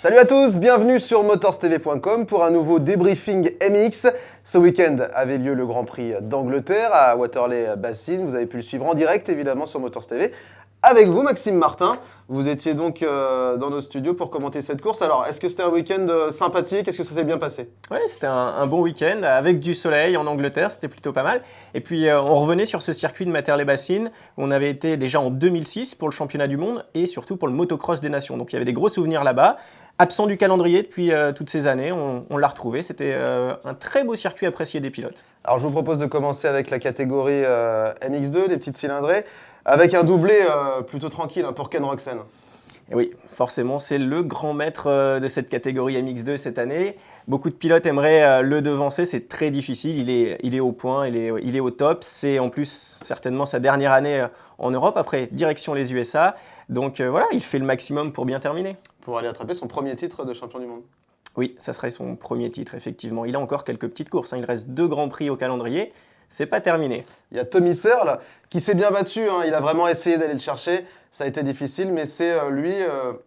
Salut à tous, bienvenue sur motorstv.com pour un nouveau débriefing MX. Ce week-end avait lieu le Grand Prix d'Angleterre à Waterley-Bassine. Vous avez pu le suivre en direct évidemment sur Motors TV. Avec vous, Maxime Martin, vous étiez donc dans nos studios pour commenter cette course. Alors, est-ce que c'était un week-end sympathique? Est-ce que ça s'est bien passé? Oui, c'était un bon week-end avec du soleil en Angleterre, c'était plutôt pas mal. Et puis, on revenait sur ce circuit de Waterley-Bassine où on avait été déjà en 2006 pour le championnat du monde et surtout pour le motocross des nations. Donc, il y avait des gros souvenirs là-bas. Absent du calendrier depuis toutes ces années, on l'a retrouvé. C'était un très beau circuit apprécié des pilotes. Alors, je vous propose de commencer avec la catégorie MX2, des petites cylindrées, avec un doublé plutôt tranquille pour Ken Roczen. Et oui, forcément, c'est le grand maître de cette catégorie MX2 cette année. Beaucoup de pilotes aimeraient le devancer, c'est très difficile, il est au point, il est au top. C'est en plus certainement sa dernière année en Europe, après direction les USA. Donc voilà, il fait le maximum pour bien terminer. Pour aller attraper son premier titre de champion du monde. Oui, ça serait son premier titre, effectivement. Il a encore quelques petites courses, il reste 2 grands prix au calendrier. C'est pas terminé. Il y a Tommy Searle qui s'est bien battu, il a vraiment essayé d'aller le chercher. Ça a été difficile, mais c'est lui,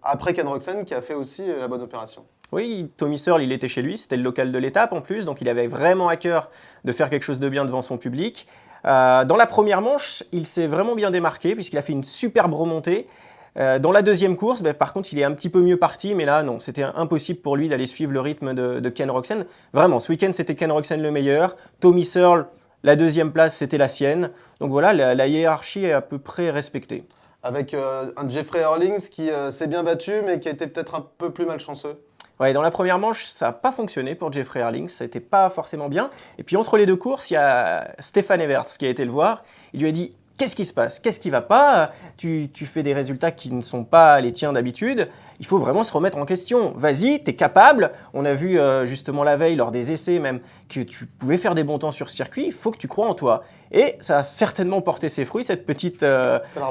après Ken Roczen, qui a fait aussi la bonne opération. Oui, Tommy Searle, il était chez lui, c'était le local de l'étape en plus, donc il avait vraiment à cœur de faire quelque chose de bien devant son public. Dans la première manche, il s'est vraiment bien démarqué puisqu'il a fait une superbe remontée. Dans la deuxième course, par contre, il est un petit peu mieux parti, mais là, non, c'était impossible pour lui d'aller suivre le rythme de Ken Roczen. Vraiment, ce week-end, c'était Ken Roczen le meilleur. Tommy Searle, la deuxième place, c'était la sienne. Donc voilà, la hiérarchie est à peu près respectée. Avec un Jeffrey Hurlings qui s'est bien battu, mais qui a été peut-être un peu plus malchanceux. Ouais, dans la première manche, ça n'a pas fonctionné pour Jeffrey Hurlings, ça n'était pas forcément bien. Et puis entre les 2 courses, il y a Stefan Everts qui a été le voir. Il lui a dit « Qu'est-ce qui se passe? Qu'est-ce qui ne va pas? Tu fais des résultats qui ne sont pas les tiens d'habitude. Il faut vraiment se remettre en question. Vas-y, tu es capable. On a vu justement la veille, lors des essais même, que tu pouvais faire des bons temps sur circuit. Il faut que tu crois en toi. » Et ça a certainement porté ses fruits, cette petite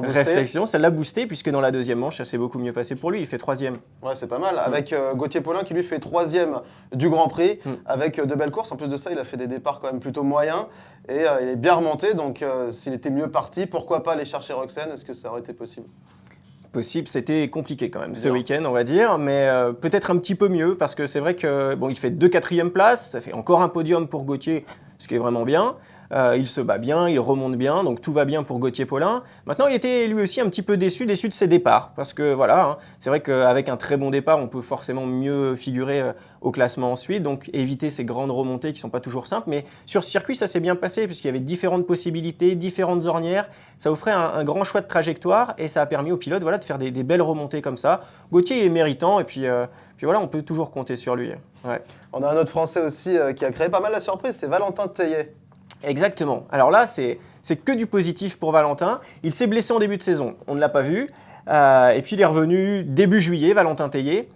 réflexion. Ça l'a boosté, puisque dans la deuxième manche, ça s'est beaucoup mieux passé pour lui. Il fait 3e. Ouais, c'est pas mal. Avec Gauthier Paulin qui lui fait 3e du Grand Prix, avec de belles courses. En plus de ça, il a fait des départs quand même plutôt moyens. Et il est bien remonté. Donc s'il était mieux parti, pourquoi pas aller chercher Roczen? Est-ce que ça aurait été possible? Possible, c'était compliqué quand même ce week-end, on va dire, mais peut-être un petit peu mieux, parce que c'est vrai que bon, il fait 2 quatrièmes places, ça fait encore un podium pour Gauthier, ce qui est vraiment bien. Il se bat bien, il remonte bien, donc tout va bien pour Gauthier Paulin. Maintenant, il était lui aussi un petit peu déçu de ses départs, parce que voilà, c'est vrai qu'avec un très bon départ, on peut forcément mieux figurer au classement ensuite, donc éviter ces grandes remontées qui ne sont pas toujours simples. Mais sur ce circuit, ça s'est bien passé, puisqu'il y avait différentes possibilités, différentes ornières. Ça offrait un grand choix de trajectoire, et ça a permis aux pilotes de faire des belles remontées comme ça. Gauthier, il est méritant, et puis voilà, on peut toujours compter sur lui. Ouais. On a un autre Français aussi qui a créé pas mal la surprise, c'est Valentin Tellier. Exactement. Alors là, c'est que du positif pour Valentin. Il s'est blessé en début de saison, on ne l'a pas vu. Et puis il est revenu début juillet, Valentin Tellier.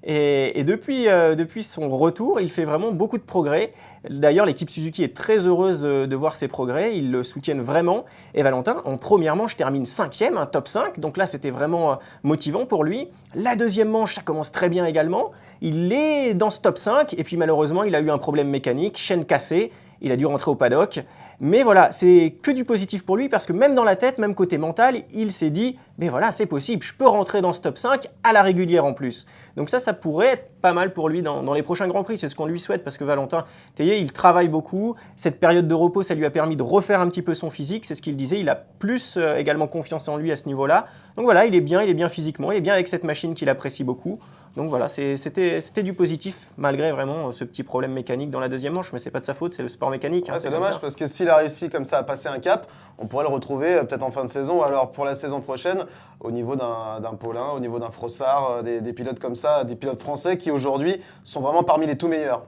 Et depuis son retour, il fait vraiment beaucoup de progrès. D'ailleurs, l'équipe Suzuki est très heureuse de voir ses progrès. Ils le soutiennent vraiment. Et Valentin, en première manche, termine 5e, un top 5. Donc là, c'était vraiment motivant pour lui. La deuxième manche, ça commence très bien également. Il est dans ce top 5. Et puis malheureusement, il a eu un problème mécanique, chaîne cassée. Il a dû rentrer au paddock. Mais voilà, c'est que du positif pour lui parce que même dans la tête, même côté mental, il s'est dit « Mais voilà, c'est possible, je peux rentrer dans ce top 5 à la régulière en plus. » Donc ça pourrait être pas mal pour lui dans les prochains Grands Prix. C'est ce qu'on lui souhaite parce que Valentin Tellier, il travaille beaucoup. Cette période de repos, ça lui a permis de refaire un petit peu son physique. C'est ce qu'il disait. Il a plus également confiance en lui à ce niveau-là. Donc voilà, il est bien physiquement. Il est bien avec cette machine qu'il apprécie beaucoup. Donc voilà, c'était du positif malgré vraiment ce petit problème mécanique dans la deuxième manche. Mais c'est pas de sa faute, c'est le sport mécanique. C'est dommage parce que s'il a réussi comme ça à passer un cap, on pourrait le retrouver peut-être en fin de saison ou alors pour la saison prochaine au niveau d'un Paulin, au niveau d'un Frossard, des pilotes comme ça, des pilotes français qui aujourd'hui sont vraiment parmi les tout meilleurs.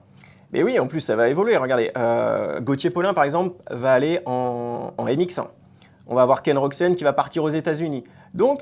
Mais oui, en plus ça va évoluer. Regardez, Gauthier Paulin par exemple va aller en MX1. On va avoir Ken Roczen qui va partir aux États-Unis. Donc,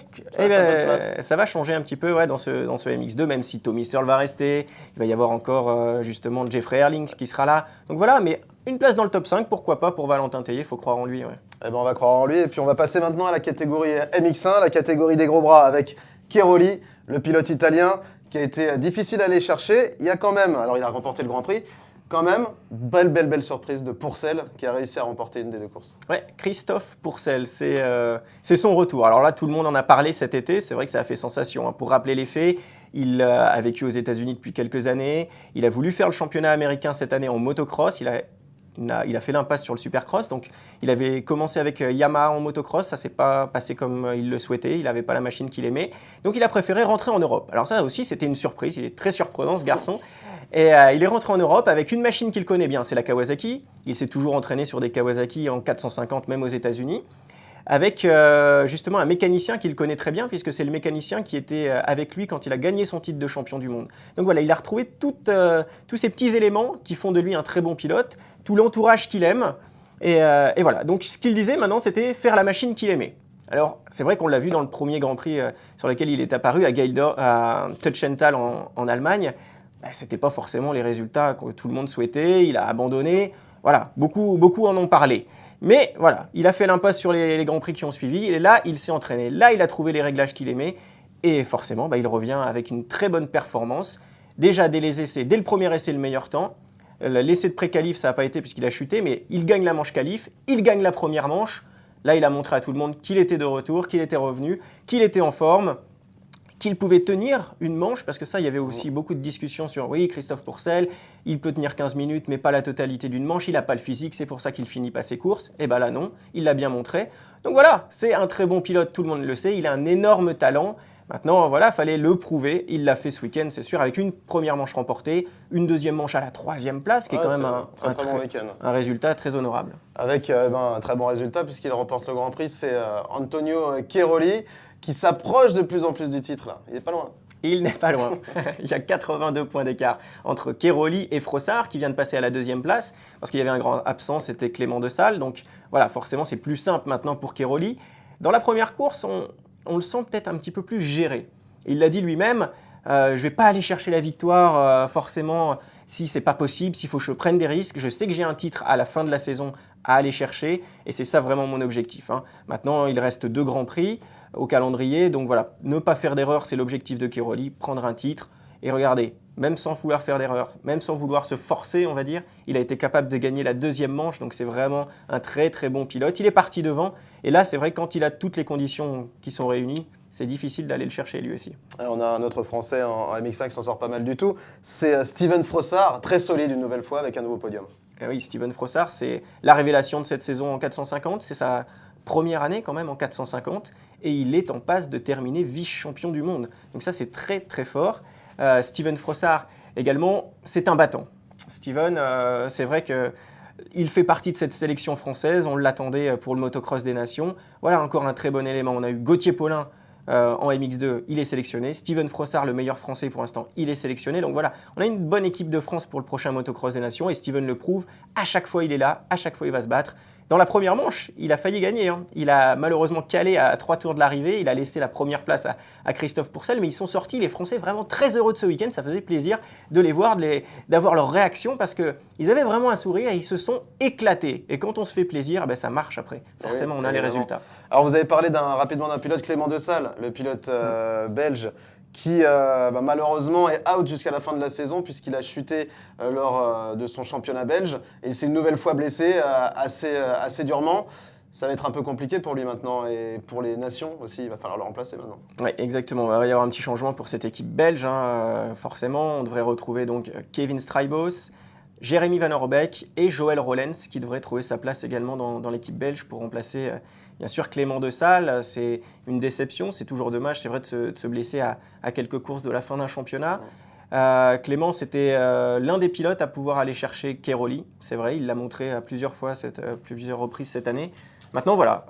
ça va changer un petit peu dans ce MX2, même si Tommy Searle va rester. Il va y avoir encore justement Jeffrey Hurlings qui sera là. Donc voilà, mais une place dans le top 5, pourquoi pas pour Valentin Tellier, il faut croire en lui. Ouais. Eh ben, on va croire en lui. Et puis on va passer maintenant à la catégorie MX1, la catégorie des gros bras avec Cairoli, le pilote italien, qui a été difficile à aller chercher. Il y a quand même, alors il a remporté le Grand Prix, quand même, belle surprise de Pourcel qui a réussi à remporter une des 2 courses. Ouais, Christophe Pourcel, c'est son retour. Alors là, tout le monde en a parlé cet été, c'est vrai que ça a fait sensation. Pour rappeler les faits, Il a vécu aux États-Unis depuis quelques années. Il a voulu faire le championnat américain cette année en motocross. Il a fait l'impasse sur le supercross. Donc, il avait commencé avec Yamaha en motocross. Ça ne s'est pas passé comme il le souhaitait. Il n'avait pas la machine qu'il aimait. Donc, il a préféré rentrer en Europe. Alors ça aussi, c'était une surprise. Il est très surprenant, ce garçon. Et il est rentré en Europe avec une machine qu'il connaît bien. C'est la Kawasaki. Il s'est toujours entraîné sur des Kawasaki en 450, même aux États-Unis, avec justement un mécanicien qu'il connaît très bien, puisque c'est le mécanicien qui était avec lui quand il a gagné son titre de champion du monde. Donc voilà, il a retrouvé tous ces petits éléments qui font de lui un très bon pilote, tout l'entourage qu'il aime. Et voilà, donc ce qu'il disait maintenant, c'était faire la machine qu'il aimait. Alors, c'est vrai qu'on l'a vu dans le premier Grand Prix sur lequel il est apparu, à Tuchenthal en Allemagne. Ce n'était pas forcément les résultats que tout le monde souhaitait, il a abandonné. Voilà, beaucoup en ont parlé. Mais voilà, il a fait l'impasse sur les Grands Prix qui ont suivi, et là, il s'est entraîné. Là, il a trouvé les réglages qu'il aimait, et forcément, il revient avec une très bonne performance. Déjà, dès les essais, dès le premier essai, le meilleur temps. L'essai de pré-qualif, ça n'a pas été puisqu'il a chuté, mais il gagne la manche qualif, il gagne la première manche. Là, il a montré à tout le monde qu'il était de retour, qu'il était revenu, qu'il était en forme, qu'il pouvait tenir une manche, parce que ça, il y avait aussi beaucoup de discussions sur, oui, Christophe Pourcel, il peut tenir 15 minutes, mais pas la totalité d'une manche, il n'a pas le physique, c'est pour ça qu'il finit pas ses courses. Et bien là, non, il l'a bien montré. Donc voilà, c'est un très bon pilote, tout le monde le sait, il a un énorme talent. Maintenant, voilà, il fallait le prouver, il l'a fait ce week-end, c'est sûr, avec une première manche remportée, une deuxième manche à la 3e place, qui est quand même un résultat très honorable. Avec un très bon résultat, puisqu'il remporte le Grand Prix, c'est Antonio Cairoli, qui s'approche de plus en plus du titre, là. Il n'est pas loin. Il n'est pas loin. Il y a 82 points d'écart entre Cairoli et Frossard, qui vient de passer à la 2e place, parce qu'il y avait un grand absent, c'était Clément Dessal. Donc voilà, forcément, c'est plus simple maintenant pour Cairoli. Dans la première course, on le sent peut-être un petit peu plus géré. Il l'a dit lui-même, je ne vais pas aller chercher la victoire forcément si ce n'est pas possible, s'il faut que je prenne des risques. Je sais que j'ai un titre à la fin de la saison à aller chercher, et c'est ça vraiment mon objectif. Maintenant, il reste 2 Grands Prix au calendrier, donc voilà, ne pas faire d'erreur, c'est l'objectif de Cairoli, prendre un titre. Et regardez, même sans vouloir faire d'erreur, même sans vouloir se forcer, on va dire, il a été capable de gagner la 2e manche, donc c'est vraiment un très très bon pilote. Il est parti devant, et là c'est vrai que quand il a toutes les conditions qui sont réunies, c'est difficile d'aller le chercher lui aussi. On a un autre Français en MX5 qui s'en sort pas mal du tout, c'est Steven Frossard, très solide une nouvelle fois avec un nouveau podium. Et oui, Steven Frossard, c'est la révélation de cette saison en 450, c'est sa première année quand même en 450, et il est en passe de terminer vice-champion du monde. Donc ça c'est très très fort. Steven Frossard également, c'est un battant. Steven, c'est vrai qu'il fait partie de cette sélection française, on l'attendait pour le motocross des nations. Voilà encore un très bon élément. On a eu Gauthier Paulin en MX2, il est sélectionné. Steven Frossard, le meilleur français pour l'instant, il est sélectionné. Donc voilà, on a une bonne équipe de France pour le prochain motocross des nations, et Steven le prouve. À chaque fois il est là, à chaque fois il va se battre. Dans la première manche, il a failli gagner. Il a malheureusement calé à 3 tours de l'arrivée. Il a laissé la première place à Christophe Pourcel, mais ils sont sortis, les Français, vraiment très heureux de ce week-end. Ça faisait plaisir de les voir, d'avoir leur réaction, parce qu'ils avaient vraiment un sourire et ils se sont éclatés. Et quand on se fait plaisir, ça marche après. Forcément, on a les résultats. Alors, vous avez parlé rapidement d'un pilote, Clément Dessal, le pilote belge, qui malheureusement est out jusqu'à la fin de la saison puisqu'il a chuté lors de son championnat belge et il s'est une nouvelle fois blessé assez durement. Ça va être un peu compliqué pour lui maintenant et pour les nations aussi, il va falloir le remplacer maintenant. Oui, exactement. Il va y avoir un petit changement pour cette équipe belge. Forcément, on devrait retrouver donc Kevin Strijbos, Jérémy Van Orbeek et Joël Rollens qui devraient trouver sa place également dans l'équipe belge pour remplacer bien sûr Clément Dessal. C'est une déception, c'est toujours dommage, c'est vrai de se blesser à quelques courses de la fin d'un championnat. Clément, c'était l'un des pilotes à pouvoir aller chercher Cairoli, c'est vrai, il l'a montré à plusieurs reprises cette année. Maintenant voilà,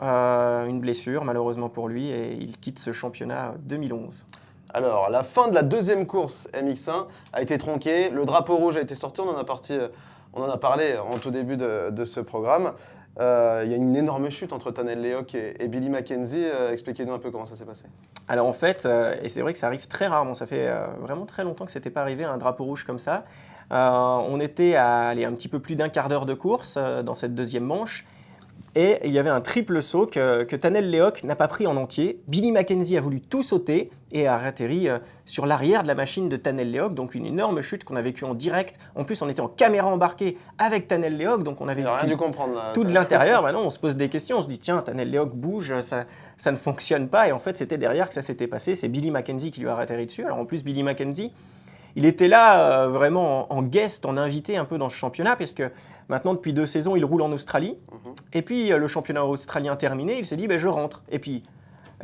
une blessure malheureusement pour lui et il quitte ce championnat 2011. Alors, la fin de la 2e course MX1 a été tronquée, le drapeau rouge a été sorti, on en a parlé en tout début de ce programme. Il y a une énorme chute entre Tanel Lehoc et Billy Mackenzie. Expliquez-nous un peu comment ça s'est passé. Alors en fait, et c'est vrai que ça arrive très rarement, ça fait vraiment très longtemps que ce n'était pas arrivé un drapeau rouge comme ça. On était à un petit peu plus d'1/4 d'heure de course dans cette 2e manche. Et il y avait un triple saut que Tanel Leok n'a pas pris en entier. Billy Mackenzie a voulu tout sauter et a atterri sur l'arrière de la machine de Tanel Leok. Donc une énorme chute qu'on a vécue en direct. En plus, on était en caméra embarquée avec Tanel Leok, donc on avait rien dû comprendre. Là, tout de l'intérieur. Maintenant, on se pose des questions. On se dit, tiens, Tanel Leok bouge, ça ne fonctionne pas. Et en fait, c'était derrière que ça s'était passé. C'est Billy Mackenzie qui lui a atterri dessus. Alors en plus, Billy Mackenzie, il était là vraiment en guest, en invité un peu dans ce championnat, parce que maintenant, depuis 2 saisons, il roule en Australie. Et puis, le championnat australien terminé, il s'est dit, je rentre. Et puis,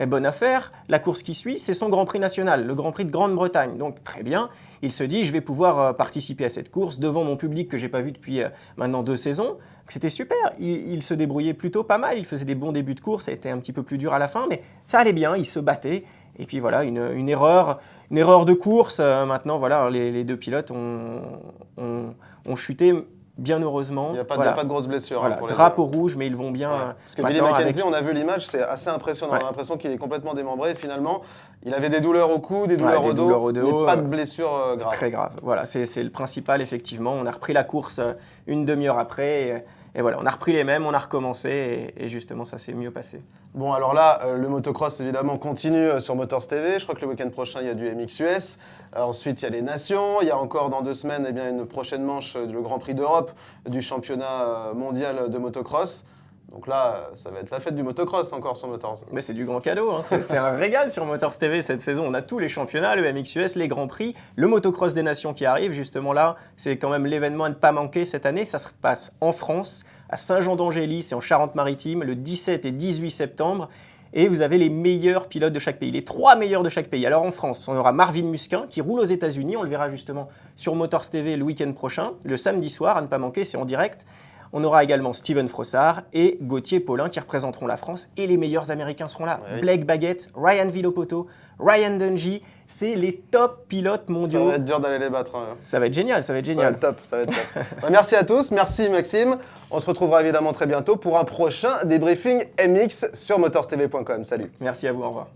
bonne affaire, la course qui suit, c'est son Grand Prix national, le Grand Prix de Grande-Bretagne. Donc, très bien, il se dit, je vais pouvoir participer à cette course devant mon public que je n'ai pas vu depuis maintenant 2 saisons. C'était super, il se débrouillait plutôt pas mal, il faisait des bons débuts de course, ça a été un petit peu plus dur à la fin, mais ça allait bien, il se battait. Et puis voilà, une erreur de course. Maintenant, voilà, les 2 pilotes ont chuté. Bien heureusement. Il n'y a pas de grosses blessures. Voilà, drapeau rouge, mais ils vont bien. Parce que Billy Mackenzie, on a vu l'image, c'est assez impressionnant. On a l'impression qu'il est complètement démembré. Et finalement, il avait des douleurs au cou, des douleurs au dos, mais pas de blessures graves. Très grave. Voilà, c'est le principal, effectivement. On a repris la course une demi-heure après. Et voilà, on a repris les mêmes, on a recommencé. Et justement, ça s'est mieux passé. Bon, alors là, le motocross, évidemment, continue sur Motors TV. Je crois que le week-end prochain, il y a du MXUS. Ensuite, il y a les Nations. Il y a encore dans 2 semaines une prochaine manche, le Grand Prix d'Europe du championnat mondial de motocross. Donc là, ça va être la fête du motocross encore sur Motors. Mais c'est du grand cadeau, hein. C'est un régal sur Motors TV cette saison. On a tous les championnats, le MXUS, les Grands Prix, le motocross des Nations qui arrive. Justement là, c'est quand même l'événement à ne pas manquer cette année. Ça se passe en France, à Saint-Jean-d'Angély, c'est en Charente-Maritime, le 17 et 18 septembre. Et vous avez les meilleurs pilotes de chaque pays, les 3 meilleurs de chaque pays. Alors en France, on aura Marvin Musquin qui roule aux États-Unis. On le verra justement sur Motors TV le week-end prochain, le samedi soir, à ne pas manquer, c'est en direct. On aura également Steven Frossard et Gauthier Paulin qui représenteront la France et les meilleurs Américains seront là. Oui. Blake Baggett, Ryan Villopoto, Ryan Dungey, c'est les top pilotes mondiaux. Ça va être dur d'aller les battre. Hein. Ça va être génial, ça va être génial. Ça va être top. Merci à tous, merci Maxime. On se retrouvera évidemment très bientôt pour un prochain débriefing MX sur motorstv.com. Salut. Merci à vous, au revoir.